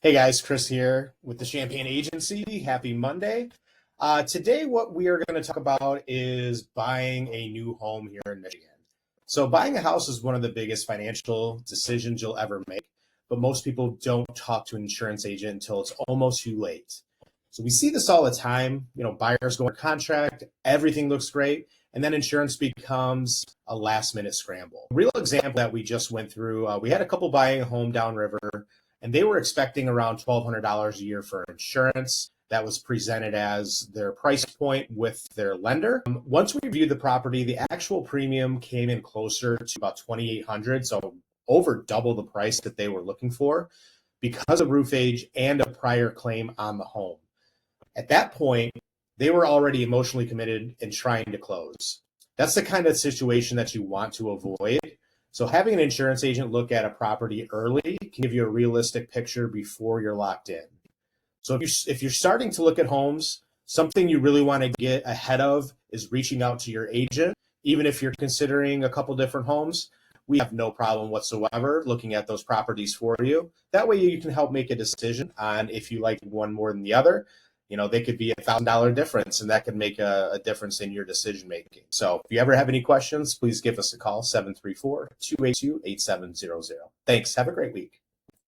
Hey guys, Chris here with the Champagne Agency. Happy Monday. Today, what we are going to talk about is buying a new home here in Michigan. So, buying a house is one of the biggest financial decisions you'll ever make, but most people don't talk to an insurance agent until it's almost too late. So, we see this all the time. Buyers go under contract, everything looks great, and then insurance becomes a last minute scramble. A real example that we just went through, we had a couple buying a home downriver, and they were expecting around $1,200 a year for insurance. That was presented as their price point with their lender. Once we reviewed the property, the actual premium came in closer to about $2,800, so over double the price that they were looking for because of roof age and a prior claim on the home. At that point, they were already emotionally committed and trying to close. That's the kind of situation that you want to avoid. So having an insurance agent look at a property early can give you a realistic picture before you're locked in. So if you're starting to look at homes, something you really want to get ahead of is reaching out to your agent. Even if you're considering a couple different homes, we have no problem whatsoever looking at those properties for you. That way you can help make a decision on if you like one more than the other. They could be $1,000 difference, and that could make a difference in your decision making. So if you ever have any questions, please give us a call, 734-282-8700. Thanks. Have a great week.